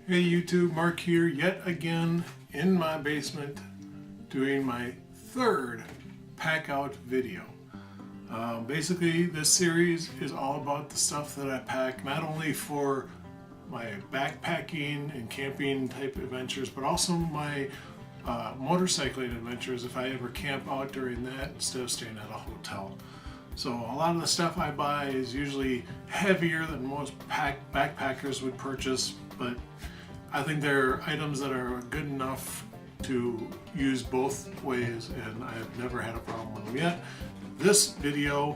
Hey YouTube, Mark here yet again in my basement doing my third Packout video. Basically this series is all about the stuff that I pack, not only for my backpacking and camping type adventures, but also my motorcycling adventures if I ever camp out during that instead of staying at a hotel. So a lot of the stuff I buy is usually heavier than most backpackers would purchase, but I think they're items that are good enough to use both ways, and I've never had a problem with them yet. This video,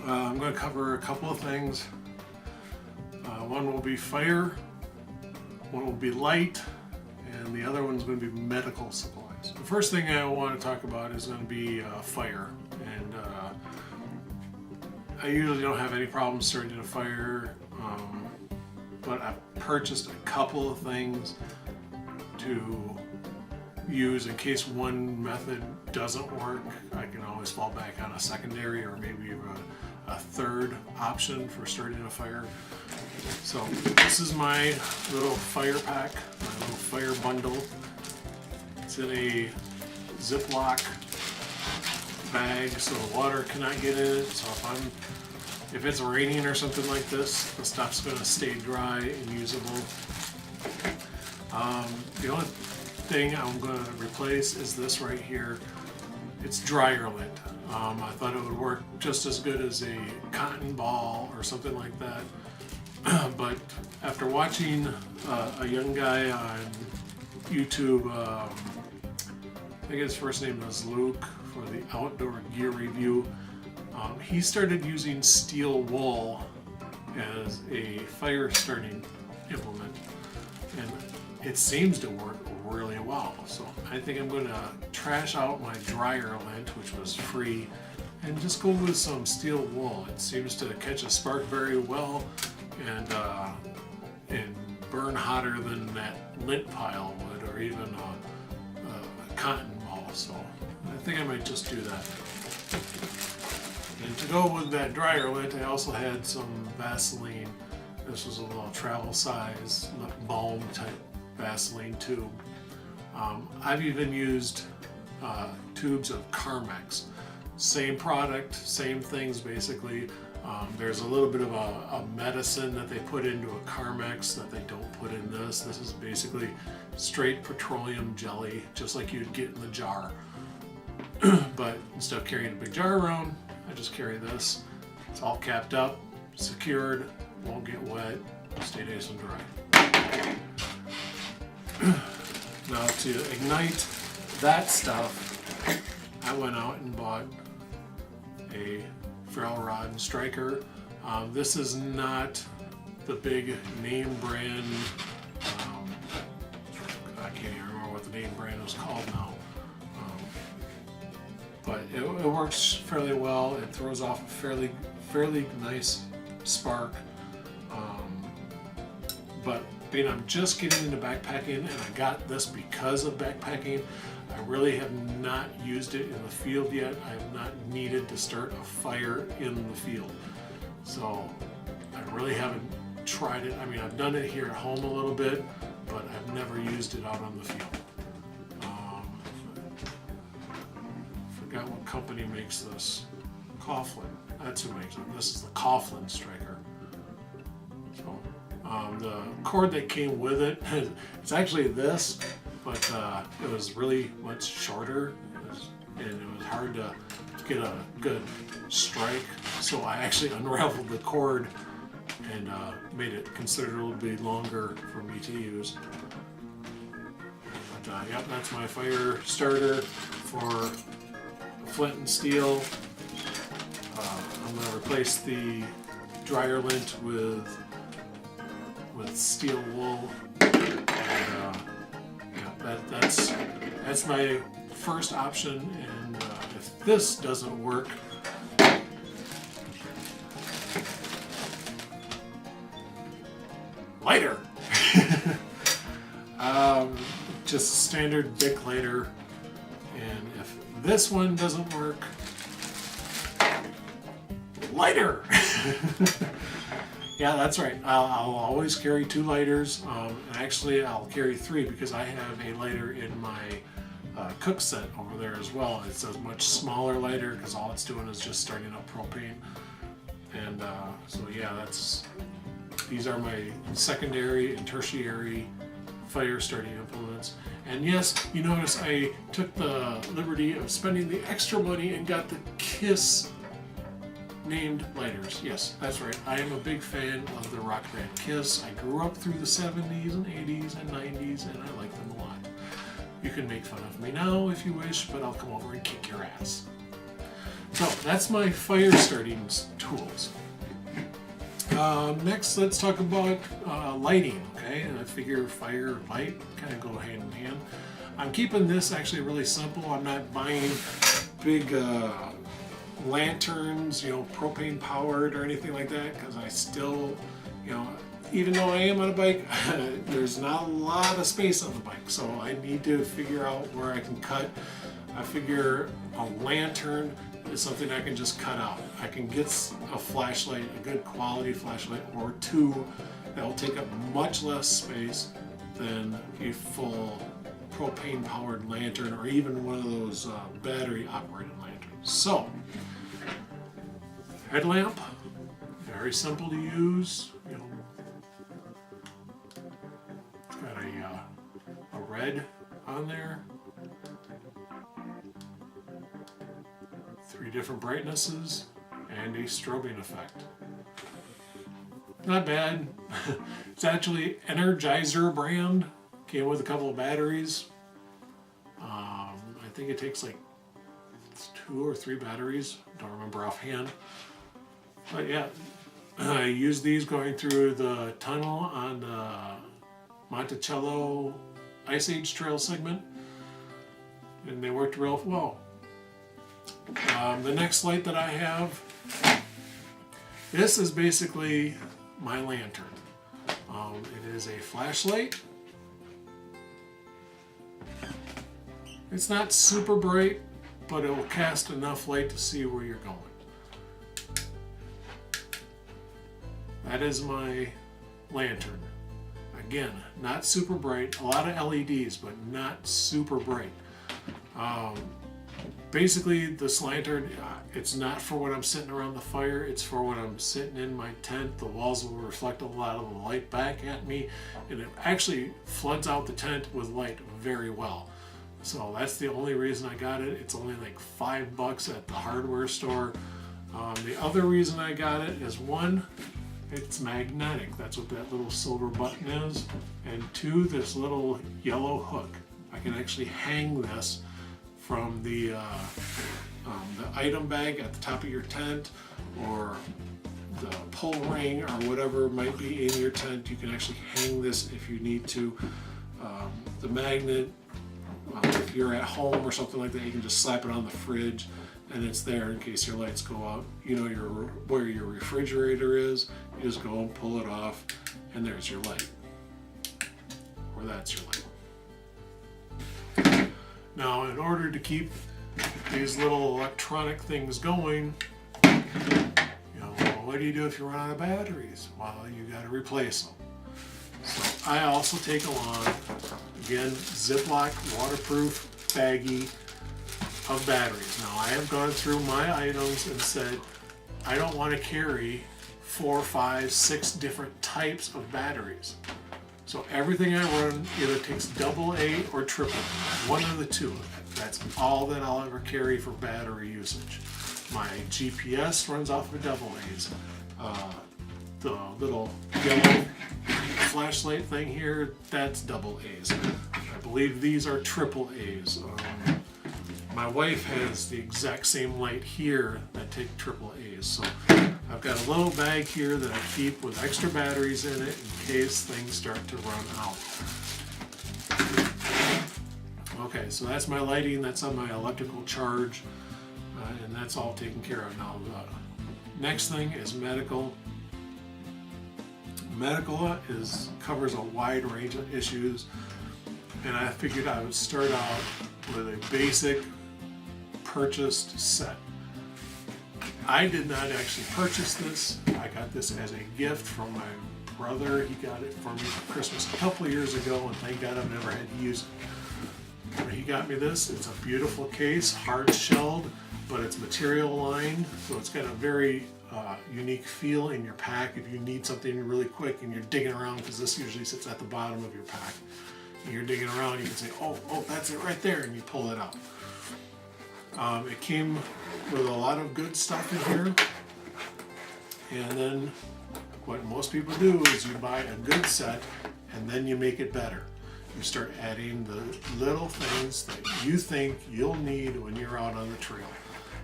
I'm going to cover a couple of things. One will be fire, one will be light, and the other one's going to be medical supplies. The first thing I want to talk about is going to be fire, and I usually don't have any problems starting a fire. But I've purchased a couple of things to use in case one method doesn't work. I can always fall back on a secondary or maybe a third option for starting a fire. So this is my little fire pack, my little fire bundle. It's in a Ziploc bag so the water cannot get in it. So if it's raining or something like this, the stuff's going to stay dry and usable. The only thing I'm going to replace is this right here. It's dryer lint. I thought it would work just as good as a cotton ball or something like that. But after watching a young guy on YouTube, I think his first name was Luke, for the outdoor gear review, he started using steel wool as a fire starting implement, and it seems to work really well. So I think I'm going to trash out my dryer lint, which was free, and just go with some steel wool. It seems to catch a spark very well and burn hotter than that lint pile would, or even a cotton ball. So I think I might just do that. And to go with that dryer lint, I also had some Vaseline. This was a little travel size, balm type Vaseline tube. I've even used tubes of Carmex. Same product, same things basically. There's a little bit of a medicine that they put into a Carmex that they don't put in this. This is basically straight petroleum jelly, just like you'd get in the jar. But instead of carrying a big jar around, I just carry this. It's all capped up, secured, won't get wet, stay nice and dry. Now to ignite that stuff, I went out and bought a ferrule rod and striker. This is not the big name brand, I can't even remember what the name brand was called now. But it works fairly well. It throws off a fairly nice spark. But being I'm just getting into backpacking, and I got this because of backpacking, I really have not used it in the field yet. I have not needed to start a fire in the field. So I really haven't tried it. I mean, I've done it here at home a little bit, but I've never used it out on the field. Forgot what company makes this. Coughlin. That's who makes it. This is the Coughlin striker. So the cord that came with it, it's actually this, but it was really much shorter, and it was hard to get a good strike. So I actually unraveled the cord and made it considerably longer for me to use. But yep, that's my fire starter for flint and steel. I'm going to replace the dryer lint with steel wool. And, yeah, that's my first option. And if this doesn't work, lighter. Just standard Bic lighter. And if this one doesn't work, lighter. Yeah, that's right. I'll always carry 2 lighters. And actually, I'll carry 3 because I have a lighter in my cook set over there as well. It's a much smaller lighter because all it's doing is just starting up propane. And so yeah, these are my secondary and tertiary fire starting implements. And yes, you notice I took the liberty of spending the extra money and got the KISS named lighters. Yes, that's right. I am a big fan of the rock band KISS. I grew up through the 70s and 80s and 90s, and I like them a lot. You can make fun of me now if you wish, but I'll come over and kick your ass. So that's my fire starting tools. Next, let's talk about lighting, okay? And I figure fire and light kind of go hand in hand. I'm keeping this actually really simple. I'm not buying big lanterns, propane powered or anything like that, because I still, even though I am on a bike, there's not a lot of space on the bike, so I need to figure out where I can cut. I figure a lantern is something I can just cut out. I can get a flashlight, a good quality flashlight, or 2 that will take up much less space than a full propane powered lantern, or even one of those battery operated lanterns. So, headlamp, very simple to use. It's got a red on there, 3 different brightnesses, and a strobing effect. Not bad. It's actually Energizer brand. Came with a couple of batteries. I think it takes like 2 or 3 batteries. Don't remember offhand. But yeah, I used these going through the tunnel on the Monticello Ice Age Trail segment, and they worked real well. The next light that I have, this is basically my lantern. It is a flashlight. It's not super bright, but it will cast enough light to see where you're going. That is my lantern. Again, not super bright. A lot of LEDs, but not super bright. Basically, this lantern, it's not for when I'm sitting around the fire. It's for when I'm sitting in my tent. The walls will reflect a lot of the light back at me, and it actually floods out the tent with light very well. So that's the only reason I got it. It's only like $5 at the hardware store. The other reason I got it is 1, it's magnetic. That's what that little silver button is. And 2, this little yellow hook. I can actually hang this from the item bag at the top of your tent, or the pull ring, or whatever might be in your tent. You can actually hang this if you need to. The magnet, if you're at home or something like that, you can just slap it on the fridge and it's there in case your lights go out. You know where your refrigerator is, you just go and pull it off, and there's your light. Or that's your light. Now, in order to keep these little electronic things going, what do you do if you run out of batteries? Well, you got to replace them. So I also take along, again, Ziploc waterproof baggie of batteries. Now, I have gone through my items and said I don't want to carry 4, 5, 6 different types of batteries. So everything I run either takes AA or AAA, one of the 2. That's all that I'll ever carry for battery usage. My GPS runs off of AA's. The little yellow flashlight thing here, that's AA's. I believe these are AAA's. My wife has the exact same light here that take AAA's. So I've got a little bag here that I keep with extra batteries in it in case things start to run out. Okay, so that's my lighting, that's on my electrical charge, and that's all taken care of. Now, the next thing is medical. Medical covers a wide range of issues, and I figured I would start out with a basic purchased set. I did not actually purchase this. I got this as a gift from my brother. He got it for me for Christmas a couple of years ago, and thank God I've never had to use it. When he got me this, it's a beautiful case, hard shelled, but it's material lined, so it's got a very unique feel in your pack. If you need something really quick and you're digging around, because this usually sits at the bottom of your pack, and you're digging around, you can say, oh, that's it right there, and you pull it out. It came with a lot of good stuff in here, and then what most people do is you buy a good set and then you make it better. You start adding the little things that you think you'll need when you're out on the trail.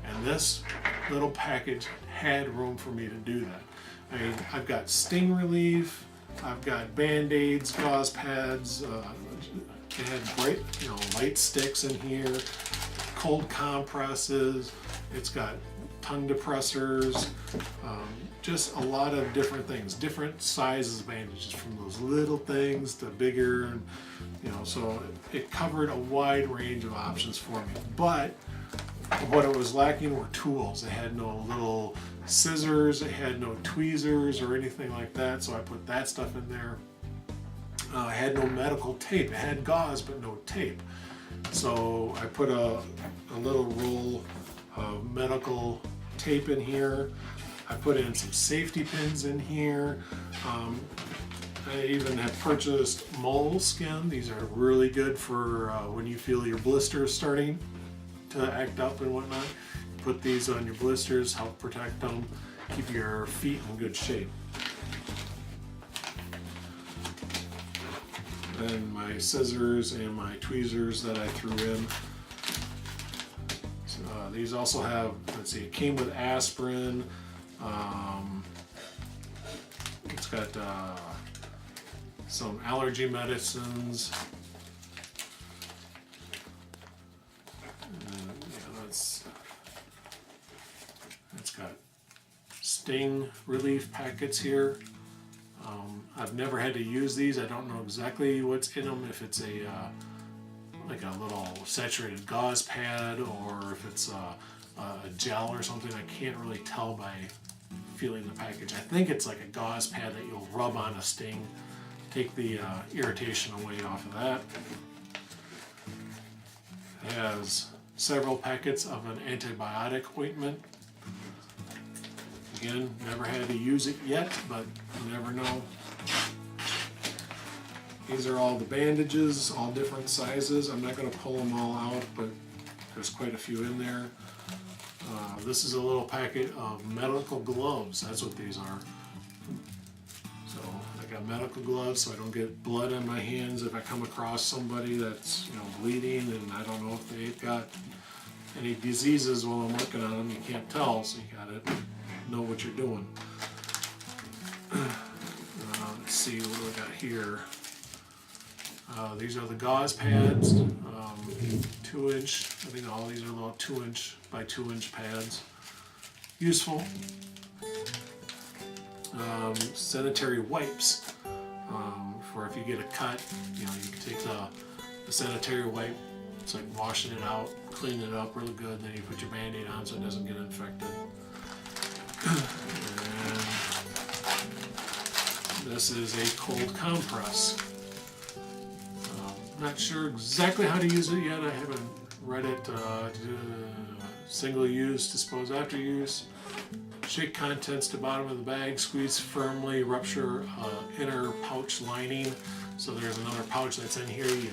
And this little package had room for me to do that. I mean, I've got sting relief, I've got band-aids, gauze pads, it had bright, light sticks in here, cold compresses, it's got tongue depressors, just a lot of different things, different sizes of bandages, from those little things to bigger, and so it covered a wide range of options for me. But what it was lacking were tools. It had no little scissors, it had no tweezers or anything like that, so I put that stuff in there. It had no medical tape. It had gauze but no tape. So I put a little roll of medical tape in here. I put in some safety pins in here. I even have purchased moleskin. These are really good for when you feel your blisters starting to act up and whatnot. Put these on your blisters, help protect them, keep your feet in good shape. And my scissors and my tweezers that I threw in. So, these also have, let's see, it came with aspirin. It's got some allergy medicines. It's got sting relief packets here. I've never had to use these. I don't know exactly what's in them, if it's like a little saturated gauze pad or if it's a gel or something. I can't really tell by feeling the package. I think it's like a gauze pad that you'll rub on a sting, take the irritation away off of that. It has several packets of an antibiotic ointment. Again, never had to use it yet, but you never know. These are all the bandages, all different sizes. I'm not going to pull them all out, but there's quite a few in there. This is a little packet of medical gloves. That's what these are. So I got medical gloves so I don't get blood on my hands if I come across somebody that's bleeding and I don't know if they've got any diseases while I'm working on them. You can't tell, so you gotta know what you're doing. Let's see what do we got here. These are the gauze pads, 2-inch. I think all these are little 2-inch by 2-inch pads. Useful. Sanitary wipes for if you get a cut. You can take the sanitary wipe. It's like washing it out, cleaning it up really good, then you put your Band-Aid on so it doesn't get infected. And this is a cold compress. Not sure exactly how to use it yet. I haven't read it. Single use, dispose after use. Shake contents to bottom of the bag, squeeze firmly, rupture inner pouch lining. So there's another pouch that's in here. You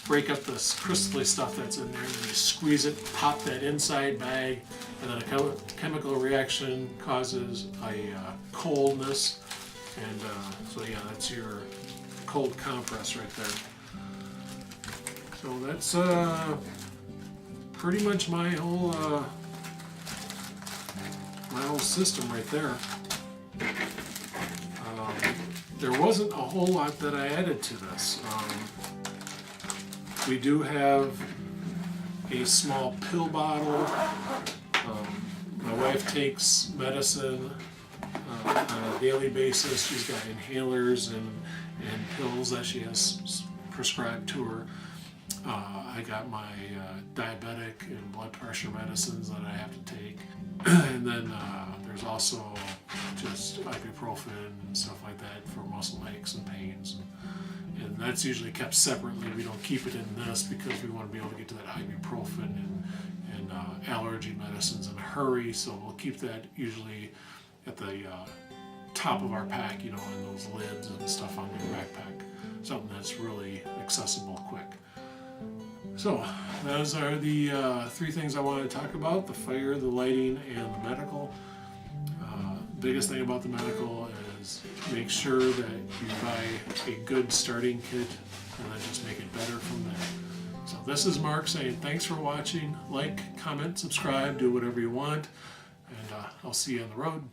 break up this crystally stuff that's in there, and you squeeze it, pop that inside bag, and then a chemical reaction causes a coldness. And so yeah, that's your cold compress right there. So that's pretty much my whole system right there. There wasn't a whole lot that I added to this. We do have a small pill bottle. My wife takes medicine on a daily basis. She's got inhalers and pills that she has prescribed to her. I got my diabetic and blood pressure medicines that I have to take. And then there's also just ibuprofen and stuff like that for muscle aches and pains. And that's usually kept separately. We don't keep it in this because we want to be able to get to that ibuprofen and allergy medicines in a hurry. So we'll keep that usually at the top of our pack, you know, in those lids and stuff on your backpack. Something that's really accessible quick. So those are the 3 things I wanted to talk about: the fire, the lighting, and the medical. Biggest thing about the medical is make sure that you buy a good starting kit and then just make it better from there. So this is Mark saying thanks for watching. Like, comment, subscribe, do whatever you want, and I'll see you on the road.